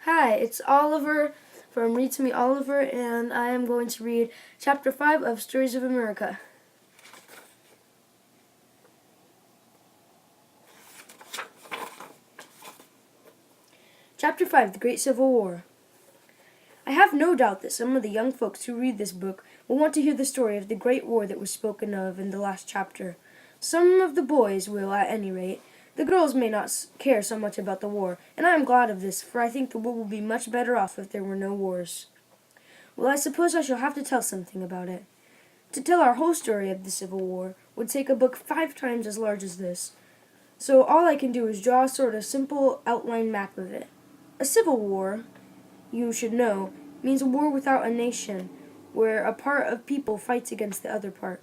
Hi, it's Oliver from Read to Me Oliver, and I am going to read Chapter 5 of Stories of America. Chapter 5, The Great Civil War. I have no doubt that some of the young folks who read this book will want to hear the story of the Great War that was spoken of in the last chapter. Some of the boys will, at any rate. The girls may not care so much about the war, and I am glad of this, for I think the world would be much better off if there were no wars. Well, I suppose I shall have to tell something about it. To tell our whole story of the Civil War would take a book 5 times as large as this, so all I can do is draw a sort of simple outline map of it. A civil war, you should know, means a war without a nation, where a part of people fights against the other part.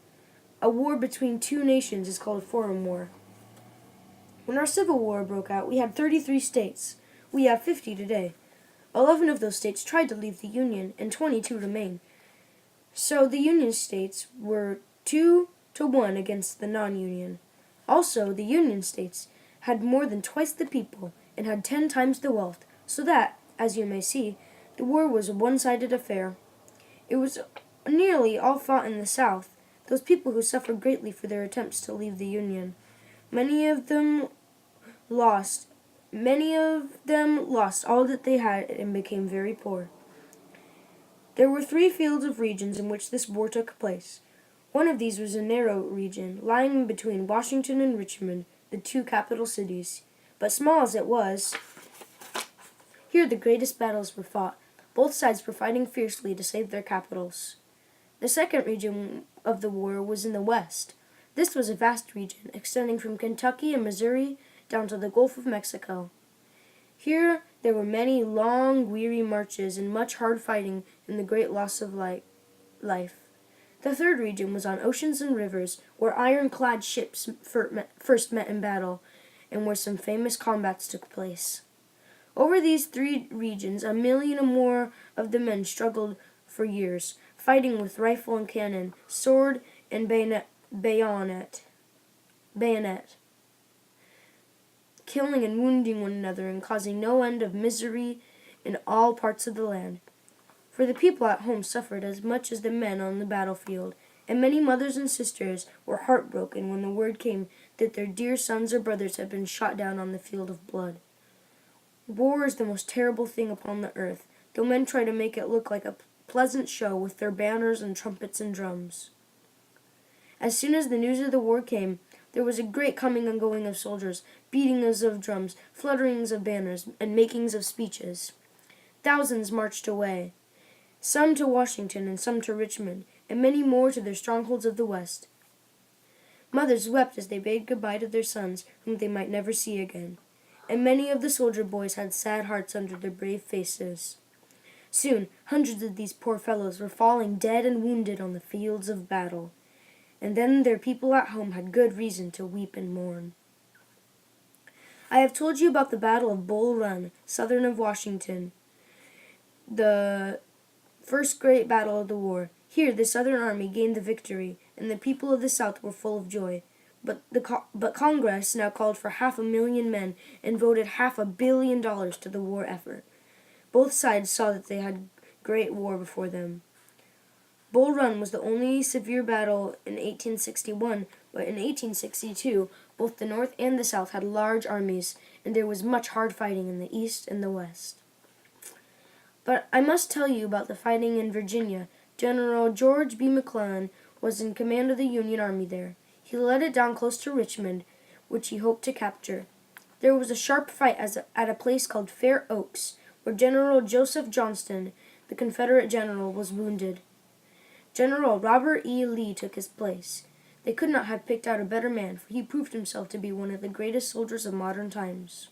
A war between two nations is called a foreign war. When our Civil War broke out, we had 33 states. We have 50 today. 11 of those states tried to leave the Union, and 22 remain. So the Union states were 2-1 against the non-Union. Also, the Union states had more than twice the people and had 10 times the wealth, so that, as you may see, the war was a one-sided affair. It was nearly all fought in the South, those people who suffered greatly for their attempts to leave the Union. Many of them lost all that they had and became very poor. There were 3 fields of regions in which this war took place. One of these was a narrow region, lying between Washington and Richmond, the 2 capital cities. But small as it was, here the greatest battles were fought. Both sides were fighting fiercely to save their capitals. The second region of the war was in the west. This was a vast region, extending from Kentucky and Missouri down to the Gulf of Mexico. Here there were many long, weary marches and much hard fighting and the great loss of life. The third region was on oceans and rivers, where ironclad ships first met in battle, and where some famous combats took place. Over these 3 regions, 1,000,000 or more of the men struggled for years, fighting with rifle and cannon, sword and bayonet, killing and wounding one another and causing no end of misery in all parts of the land. For the people at home suffered as much as the men on the battlefield, and many mothers and sisters were heartbroken when the word came that their dear sons or brothers had been shot down on the field of blood. War is the most terrible thing upon the earth, though men try to make it look like a pleasant show with their banners and trumpets and drums. As soon as the news of the war came, there was a great coming and going of soldiers, beatings of drums, flutterings of banners, and makings of speeches. Thousands marched away, some to Washington and some to Richmond, and many more to their strongholds of the West. Mothers wept as they bade goodbye to their sons, whom they might never see again, and many of the soldier boys had sad hearts under their brave faces. Soon, hundreds of these poor fellows were falling dead and wounded on the fields of battle, and then their people at home had good reason to weep and mourn. I have told you about the Battle of Bull Run, southern of Washington, the first great battle of the war. Here the Southern army gained the victory, and the people of the South were full of joy. But Congress now called for 500,000 men and voted $500 million to the war effort. Both sides saw that they had great war before them. Bull Run was the only severe battle in 1861, but in 1862, both the North and the South had large armies, and there was much hard fighting in the East and the West. But I must tell you about the fighting in Virginia. General George B. McClellan was in command of the Union Army there. He led it down close to Richmond, which he hoped to capture. There was a sharp fight at a place called Fair Oaks, where General Joseph Johnston, the Confederate general, was wounded. General Robert E. Lee took his place. They could not have picked out a better man, for he proved himself to be one of the greatest soldiers of modern times.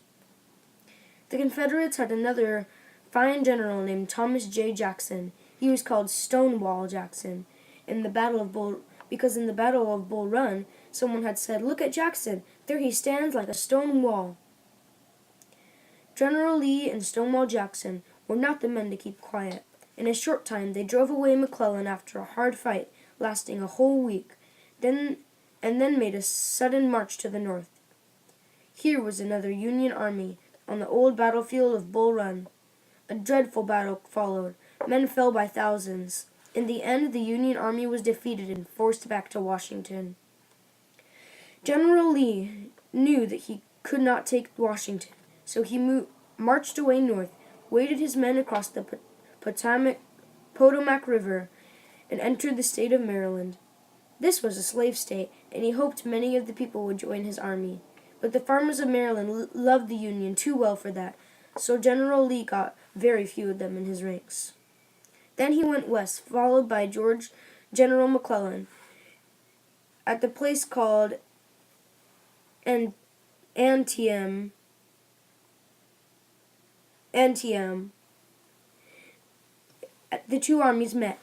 The Confederates had another fine general named Thomas J. Jackson. He was called Stonewall Jackson because in the Battle of Bull Run, someone had said, "Look at Jackson, there he stands like a stone wall." General Lee and Stonewall Jackson were not the men to keep quiet. In a short time they drove away McClellan after a hard fight lasting a whole week, and then made a sudden march to the north. Here was another Union army on the old battlefield of Bull Run. A dreadful battle followed. Men fell by thousands. In the end, the Union Army was defeated and forced back to Washington. General Lee knew that he could not take Washington, so he marched away north, waded his men across the Potomac River, and entered the state of Maryland. This was a slave state, and he hoped many of the people would join his army. But the farmers of Maryland loved the Union too well for that, so General Lee got very few of them in his ranks. Then he went west, followed by General McClellan, at the place called Antietam. The two armies met,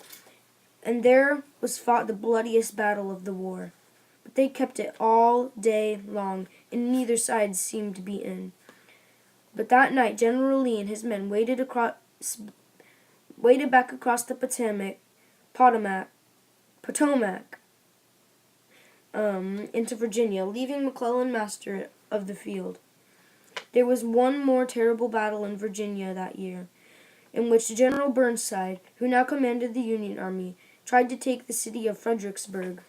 and there was fought the bloodiest battle of the war. But they kept it all day long, and neither side seemed beaten. But that night General Lee and his men waded back across the Potomac, into Virginia, leaving McClellan master of the field. There was one more terrible battle in Virginia that year, in which General Burnside, who now commanded the Union Army, tried to take the city of Fredericksburg.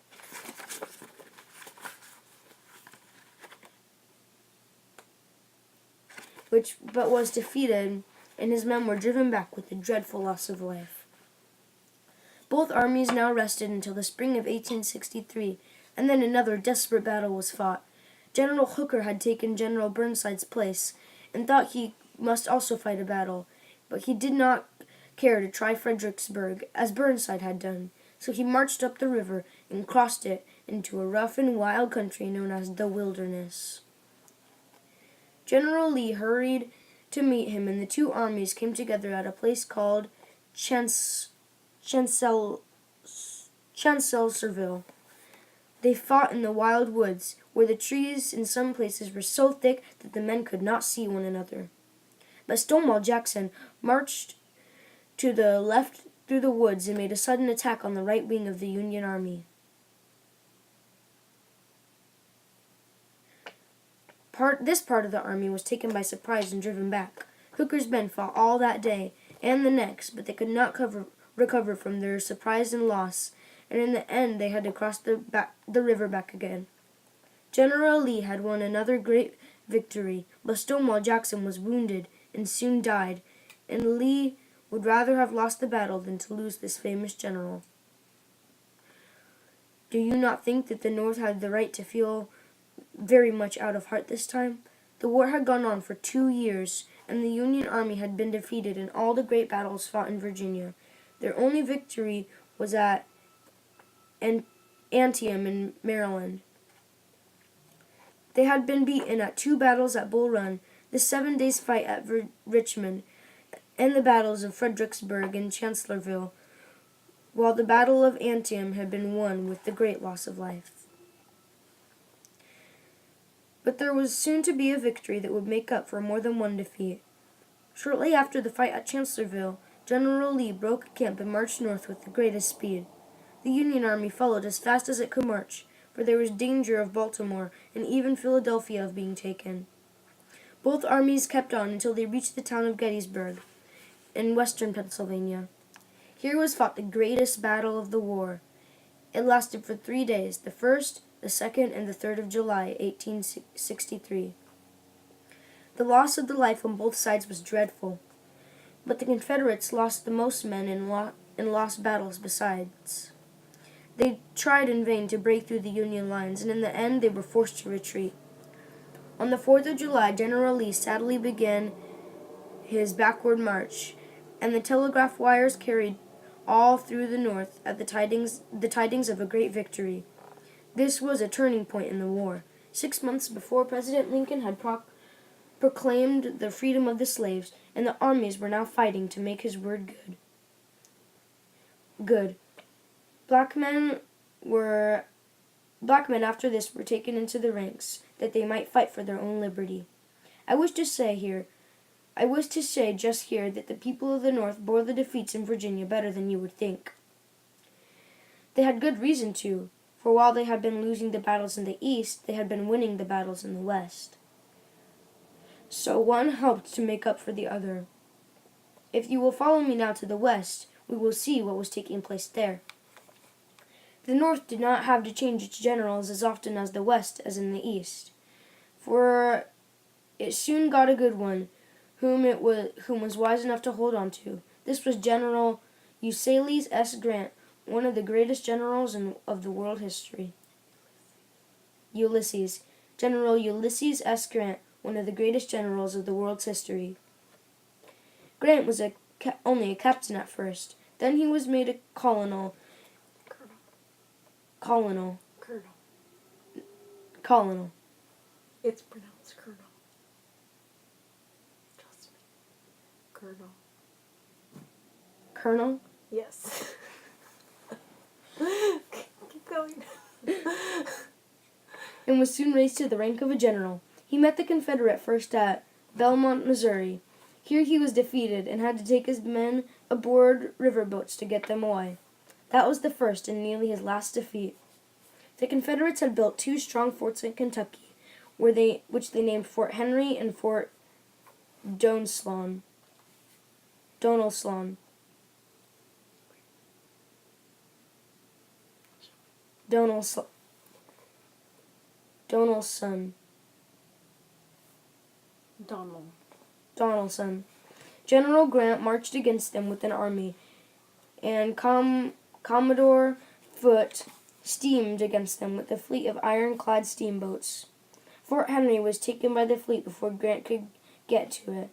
But was defeated, and his men were driven back with a dreadful loss of life. Both armies now rested until the spring of 1863, and then another desperate battle was fought. General Hooker had taken General Burnside's place, and thought he must also fight a battle, but he did not care to try Fredericksburg, as Burnside had done, so he marched up the river and crossed it into a rough and wild country known as the Wilderness. General Lee hurried to meet him, and the two armies came together at a place called Chancellorsville. They fought in the wild woods, where the trees in some places were so thick that the men could not see one another. But Stonewall Jackson marched to the left through the woods and made a sudden attack on the right wing of the Union Army. This part of the army was taken by surprise and driven back. Hooker's men fought all that day and the next, but they could not recover from their surprise and loss, and in the end they had to cross the river back again. General Lee had won another great victory, but Stonewall Jackson was wounded and soon died, and Lee would rather have lost the battle than to lose this famous general. Do you not think that the North had the right to feel very much out of heart this time? The war had gone on for 2 years, and the Union Army had been defeated in all the great battles fought in Virginia. Their only victory was at Antietam in Maryland. They had been beaten at 2 battles at Bull Run, the 7 days fight at Richmond, and the battles of Fredericksburg and Chancellorsville, while the Battle of Antietam had been won with the great loss of life. But there was soon to be a victory that would make up for more than one defeat. Shortly after the fight at Chancellorsville, General Lee broke camp and marched north with the greatest speed. The Union Army followed as fast as it could march, for there was danger of Baltimore and even Philadelphia of being taken. Both armies kept on until they reached the town of Gettysburg in western Pennsylvania. Here was fought the greatest battle of the war. It lasted for 3 days, the 1st, the 2nd, and the 3rd of July, 1863. The loss of the life on both sides was dreadful, but the Confederates lost the most men and lost battles besides. They tried in vain to break through the Union lines, and in the end they were forced to retreat. On the 4th of July, General Lee sadly began his backward march, and the telegraph wires carried all through the North at the tidings of a great victory. This was a turning point in the war. 6 months before, President Lincoln had proclaimed the freedom of the slaves, and the armies were now fighting to make his word good. Black men after this were taken into the ranks, that they might fight for their own liberty. I wish to say just here that the people of the North bore the defeats in Virginia better than you would think. They had good reason to, for while they had been losing the battles in the East, they had been winning the battles in the West. So one helped to make up for the other. If you will follow me now to the west, we will see what was taking place there. The north did not have to change its generals as often as the west as in the east, for it soon got a good one, whom was wise enough to hold on to. This was General Ulysses S. Grant, one of the greatest generals of the world history. General Ulysses S. Grant, one of the greatest generals of the world's history. Grant was only a captain at first. Then he was made a colonel. Colonel. It's pronounced colonel. Trust me. Colonel? Yes. Keep going. And was soon raised to the rank of a general. He met the Confederate first at Belmont, Missouri. Here he was defeated and had to take his men aboard riverboats to get them away. That was the first and nearly his last defeat. The Confederates had built 2 strong forts in Kentucky, which they named Fort Henry and Fort Donelson. Donelson. Donelson. General Grant marched against them with an army, and Commodore Foote steamed against them with a fleet of ironclad steamboats. Fort Henry was taken by the fleet before Grant could get to it.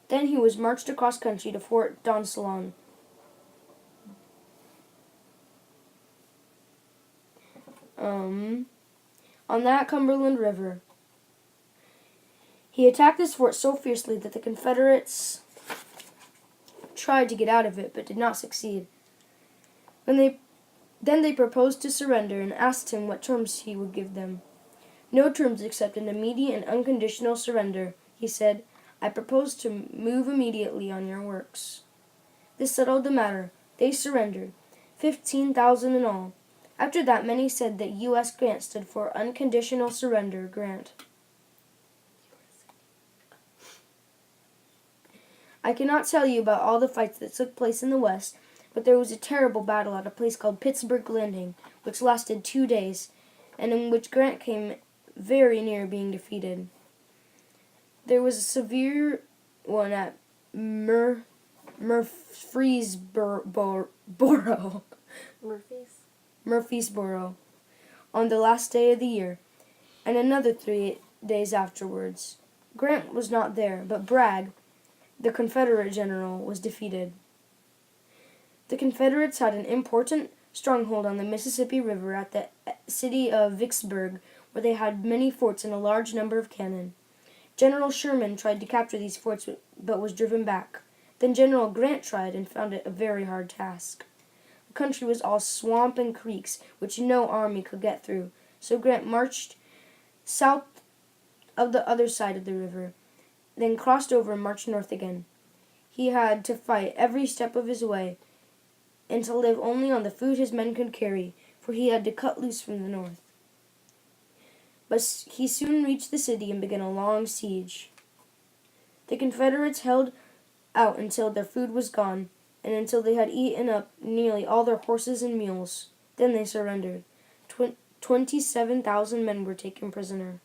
Then he was marched across country to Fort Donelson. On that Cumberland River. He attacked this fort so fiercely that the Confederates tried to get out of it, but did not succeed. Then they proposed to surrender and asked him what terms he would give them. No terms except an immediate and unconditional surrender, he said. I propose to move immediately on your works. This settled the matter. They surrendered, 15,000 in all. After that, many said that U.S. Grant stood for Unconditional Surrender Grant. I cannot tell you about all the fights that took place in the West, but there was a terrible battle at a place called Pittsburgh Landing, which lasted 2 days, and in which Grant came very near being defeated. There was a severe one at Murfreesboro on the last day of the year, and another 3 days afterwards. Grant was not there, but Bragg, the Confederate general, was defeated. The Confederates had an important stronghold on the Mississippi River at the city of Vicksburg, where they had many forts and a large number of cannon. General Sherman tried to capture these forts, but was driven back. Then General Grant tried and found it a very hard task. The country was all swamp and creeks, which no army could get through, so Grant marched south of the other side of the river, then crossed over and marched north again. He had to fight every step of his way, and to live only on the food his men could carry, for he had to cut loose from the north. But he soon reached the city and began a long siege. The Confederates held out until their food was gone, and until they had eaten up nearly all their horses and mules. Then they surrendered. 27,000 men were taken prisoner.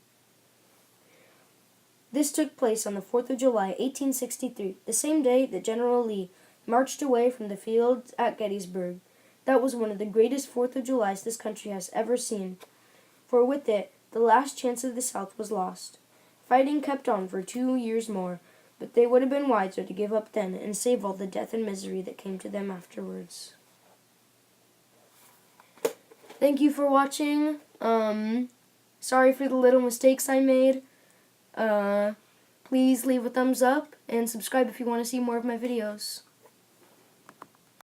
This took place on the 4th of July, 1863, the same day that General Lee marched away from the field at Gettysburg. That was one of the greatest 4th of Julys this country has ever seen, for with it, the last chance of the South was lost. Fighting kept on for 2 years more, but they would have been wiser to give up then and save all the death and misery that came to them afterwards. Thank you for watching. Sorry for the little mistakes I made. Please leave a thumbs up and subscribe if you want to see more of my videos.